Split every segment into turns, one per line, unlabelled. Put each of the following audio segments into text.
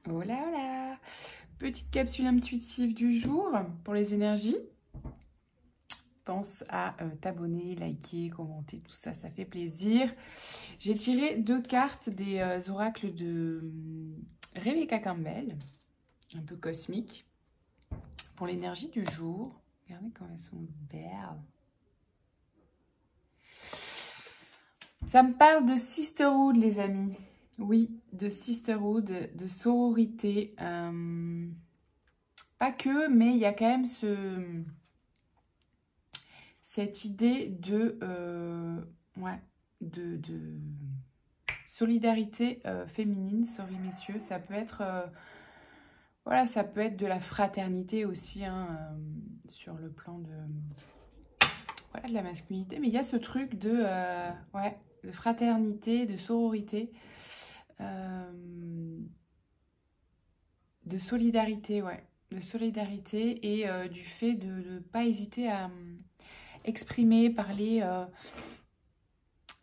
Hola, hola! Petite capsule intuitive du jour pour les énergies. Pense à t'abonner, liker, commenter, tout ça, ça fait plaisir. J'ai tiré 2 cartes des oracles de Rebecca Campbell, un peu cosmique, pour l'énergie du jour. Regardez comme elles sont belles. Ça me parle de sisterhood, les amis. Oui, de sisterhood, de sororité. Pas que, mais il y a quand même cette idée de solidarité féminine. Sorry messieurs, ça peut être voilà, ça peut être de la fraternité aussi, hein, sur le plan voilà, de la masculinité. Mais il y a ce truc de fraternité, de sororité, de solidarité, ouais. De solidarité et du fait de ne pas hésiter à exprimer, parler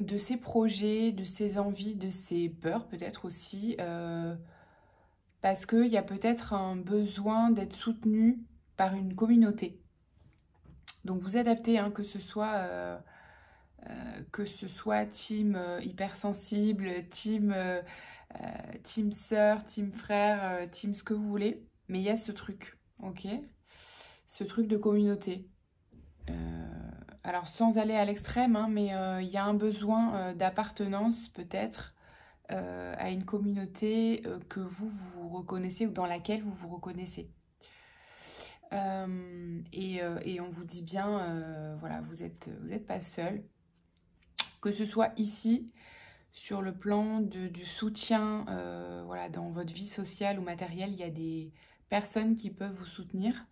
de ses projets, de ses envies, de ses peurs peut-être aussi, parce qu'il y a peut-être un besoin d'être soutenu par une communauté. Donc vous adaptez, hein, que ce soit team hypersensible, team sœur, team frère, team ce que vous voulez. Mais il y a ce truc, ok? Ce truc de communauté. Alors sans aller à l'extrême, hein, mais il y a un besoin d'appartenance peut-être à une communauté que vous reconnaissez ou dans laquelle vous vous reconnaissez. Et on vous dit bien, voilà, vous êtes pas seul. Que ce soit ici, sur le plan du soutien, voilà, dans votre vie sociale ou matérielle, il y a des personnes qui peuvent vous soutenir.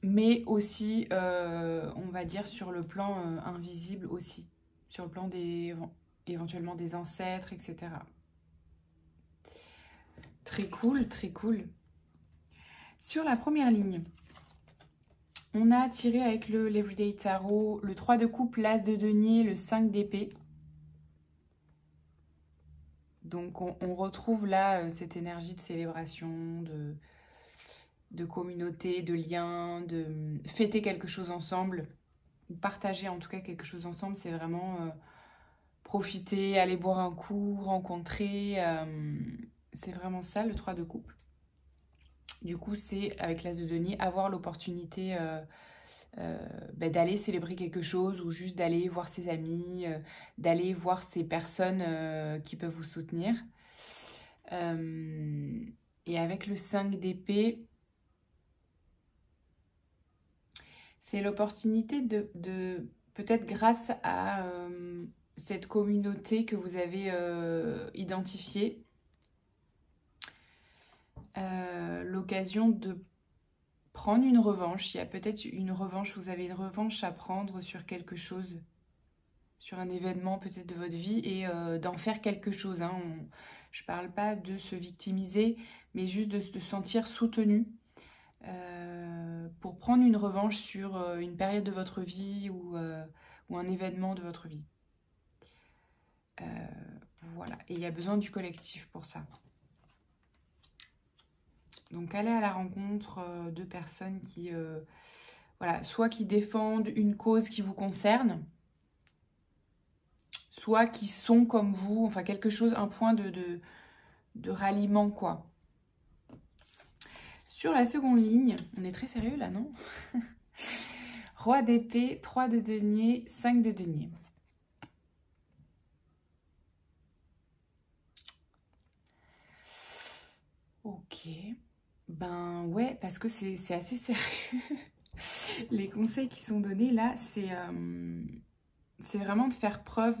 Mais aussi, on va dire, sur le plan invisible aussi. Sur le plan éventuellement des ancêtres, etc. Très cool, très cool. Sur la première ligne, on a tiré avec l'Everyday Tarot le 3 de coupe, l'As de denier, le 5 d'épée. Donc on retrouve là cette énergie de célébration, de communauté, de lien, de fêter quelque chose ensemble, ou partager en tout cas quelque chose ensemble. C'est vraiment profiter, aller boire un coup, rencontrer. C'est vraiment ça le 3 de coupe. Du coup, c'est avec l'As de denier, avoir l'opportunité d'aller célébrer quelque chose ou juste d'aller voir ses amis, d'aller voir ces personnes qui peuvent vous soutenir. Et avec le 5 d'épée, c'est l'opportunité de peut-être grâce à cette communauté que vous avez identifiée, l'occasion de prendre une revanche. Il y a peut-être une revanche, vous avez une revanche à prendre sur quelque chose, sur un événement peut-être de votre vie et d'en faire quelque chose, hein. Je ne parle pas de se victimiser, mais juste de se sentir soutenu pour prendre une revanche sur une période de votre vie ou un événement de votre vie. Voilà, et il y a besoin du collectif pour ça. Donc aller à la rencontre de personnes qui, voilà, soit qui défendent une cause qui vous concerne, soit qui sont comme vous, enfin quelque chose, un point de ralliement, quoi. Sur la seconde ligne, on est très sérieux là, non? Roi d'épée, 3 de denier, 5 de denier. Ok. Ben ouais, parce que c'est assez sérieux. Les conseils qui sont donnés là, c'est vraiment de faire preuve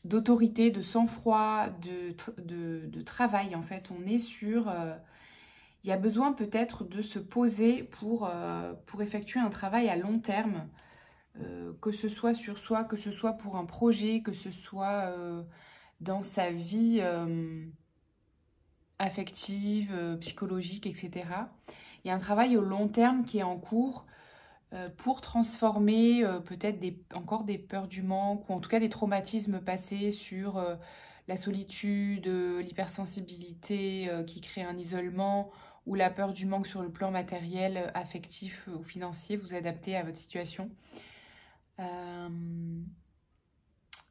d'autorité, de sang-froid, de travail en fait. On est sur... il y a besoin peut-être de se poser pour effectuer un travail à long terme, que ce soit sur soi, que ce soit pour un projet, que ce soit dans sa vie affective, psychologique, etc. Il y a un travail au long terme qui est en cours pour transformer peut-être encore des peurs du manque ou en tout cas des traumatismes passés sur la solitude, l'hypersensibilité qui crée un isolement, ou la peur du manque sur le plan matériel, affectif ou financier, vous adaptez à votre situation.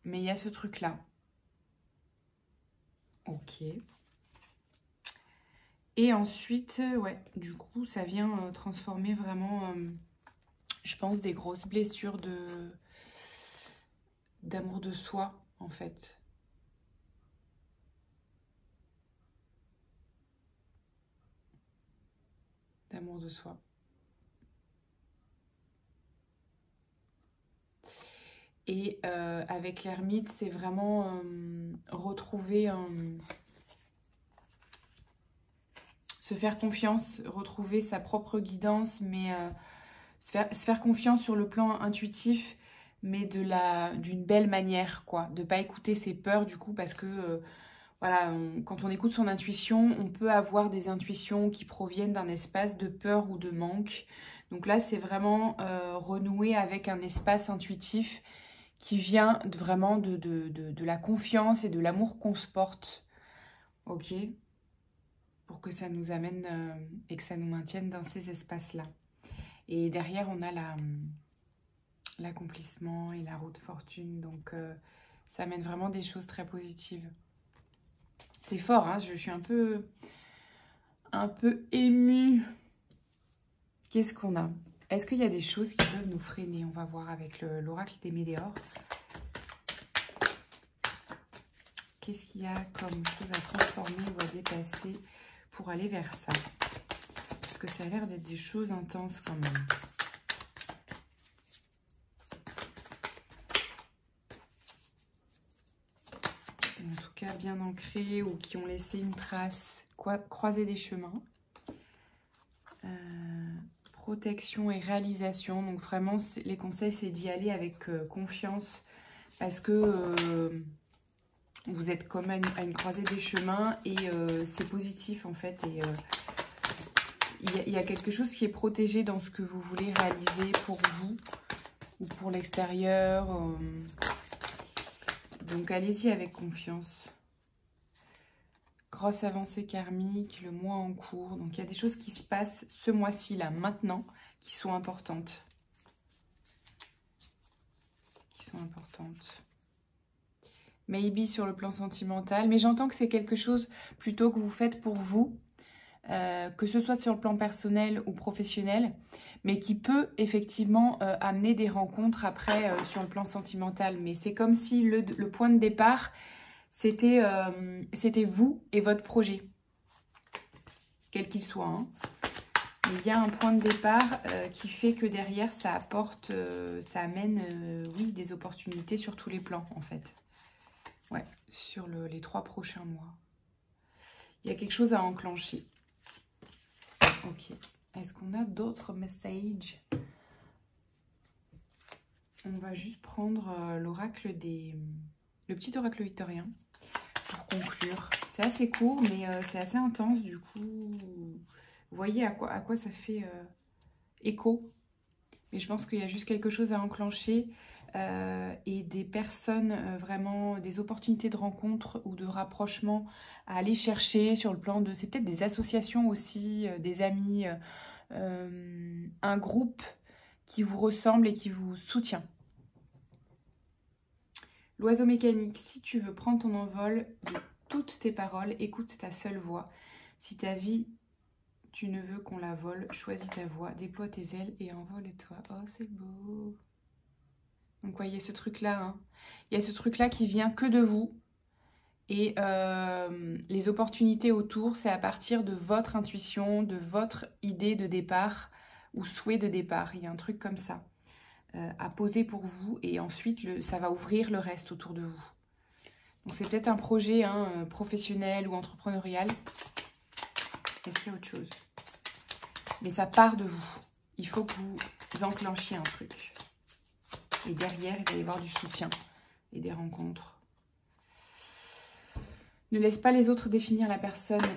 Mais il y a ce truc-là. Ok. Et ensuite, ouais, du coup, ça vient transformer vraiment, je pense, des grosses blessures d'amour de soi, en fait. D'amour de soi. Et avec l'ermite, c'est vraiment retrouver... se faire confiance, retrouver sa propre guidance, mais se faire confiance sur le plan intuitif, mais d'une belle manière, quoi. De pas écouter ses peurs, du coup, parce que, voilà, quand on écoute son intuition, on peut avoir des intuitions qui proviennent d'un espace de peur ou de manque. Donc là, c'est vraiment renouer avec un espace intuitif qui vient vraiment de la confiance et de l'amour qu'on se porte. Ok ? Pour que ça nous amène et que ça nous maintienne dans ces espaces-là. Et derrière, on a l'accomplissement et la roue de fortune. Donc, ça amène vraiment des choses très positives. C'est fort, hein, je suis un peu émue. Qu'est-ce qu'on a? Est-ce qu'il y a des choses qui peuvent nous freiner? On va voir avec l'oracle des Météores. Qu'est-ce qu'il y a comme chose à transformer ou à dépasser pour aller vers ça? Parce que ça a l'air d'être des choses intenses quand même. En tout cas, bien ancrées ou qui ont laissé une trace, croiser des chemins. Protection et réalisation. Donc vraiment, les conseils, c'est d'y aller avec confiance. Parce que vous êtes comme à une croisée des chemins et c'est positif en fait. Et il y a quelque chose qui est protégé dans ce que vous voulez réaliser pour vous ou pour l'extérieur. Donc allez-y avec confiance. Grosse avancée karmique, le mois en cours. Donc il y a des choses qui se passent ce mois-ci, là, maintenant, qui sont importantes. Maybe sur le plan sentimental. Mais j'entends que c'est quelque chose plutôt que vous faites pour vous. Que ce soit sur le plan personnel ou professionnel. Mais qui peut effectivement amener des rencontres après sur le plan sentimental. Mais c'est comme si le point de départ... C'était vous et votre projet, quel qu'il soit. Hein. Mais il y a un point de départ qui fait que derrière, ça apporte, ça amène, oui, des opportunités sur tous les plans, en fait. Ouais, sur les 3 prochains mois. Il y a quelque chose à enclencher. Ok. Est-ce qu'on a d'autres messages? On va juste prendre l'oracle le petit oracle victorien. Pour conclure, c'est assez court, mais c'est assez intense. Du coup, vous voyez à quoi ça fait écho. Mais je pense qu'il y a juste quelque chose à enclencher et des personnes, vraiment, des opportunités de rencontre ou de rapprochement à aller chercher sur le plan de... C'est peut-être des associations aussi, des amis, un groupe qui vous ressemble et qui vous soutient. L'oiseau mécanique, si tu veux prendre ton envol de toutes tes paroles, écoute ta seule voix. Si ta vie, tu ne veux qu'on la vole, choisis ta voix, déploie tes ailes et envole-toi. Oh, c'est beau. Donc, ouais, il y a ce truc-là. Hein. Il y a ce truc-là qui vient que de vous. Et les opportunités autour, c'est à partir de votre intuition, de votre idée de départ ou souhait de départ. Il y a un truc comme ça. À poser pour vous et ensuite ça va ouvrir le reste autour de vous. Donc c'est peut-être un projet professionnel ou entrepreneurial. Est-ce qu'il y a autre chose? Mais ça part de vous. Il faut que vous enclenchiez un truc. Et derrière, il va y avoir du soutien et des rencontres. Ne laisse pas les autres définir la personne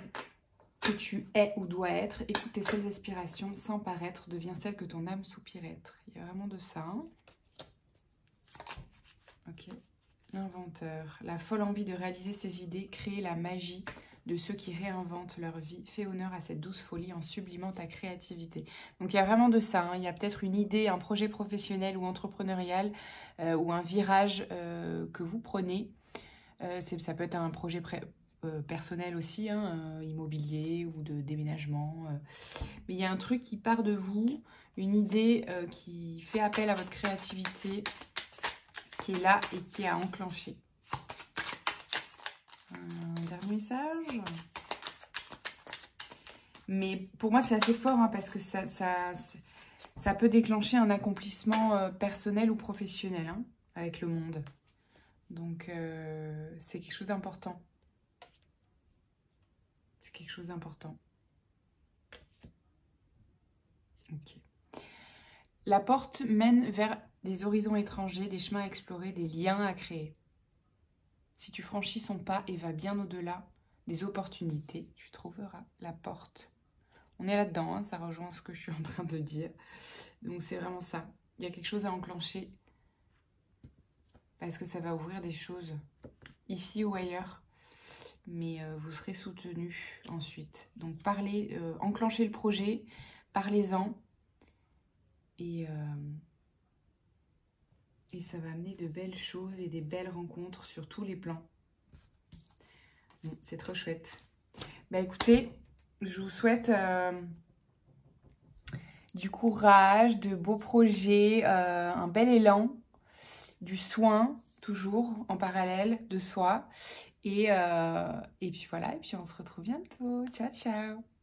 que tu es ou dois être. Écoute tes seules aspirations sans paraître. Deviens celle que ton âme soupire être. Il y a vraiment de ça. Hein. Ok. L'inventeur, la folle envie de réaliser ses idées, créer la magie de ceux qui réinventent leur vie. Fais honneur à cette douce folie en sublimant ta créativité. Donc il y a vraiment de ça, hein. Il y a peut-être une idée, un projet professionnel ou entrepreneurial ou un virage que vous prenez. Ça peut être un projet personnel aussi, hein, immobilier ou de déménagement. Mais il y a un truc qui part de vous, une idée qui fait appel à votre créativité, qui est là et qui est à enclencher. Un dernier message. Mais pour moi, c'est assez fort hein, parce que ça peut déclencher un accomplissement personnel ou professionnel hein, avec le monde. Donc, c'est quelque chose d'important. C'est quelque chose d'important. Ok. La porte mène vers des horizons étrangers, des chemins à explorer, des liens à créer. Si tu franchis son pas et vas bien au-delà des opportunités, tu trouveras la porte. On est là-dedans, hein, ça rejoint ce que je suis en train de dire. Donc c'est vraiment ça. Il y a quelque chose à enclencher parce que ça va ouvrir des choses ici ou ailleurs. Mais vous serez soutenu ensuite. Donc parlez, enclenchez le projet, parlez-en. Et ça va amener de belles choses et des belles rencontres sur tous les plans. Bon, c'est trop chouette. Bah écoutez, je vous souhaite du courage, de beaux projets, un bel élan, du soin, toujours en parallèle de soi. Et puis voilà, et puis on se retrouve bientôt. Ciao, ciao!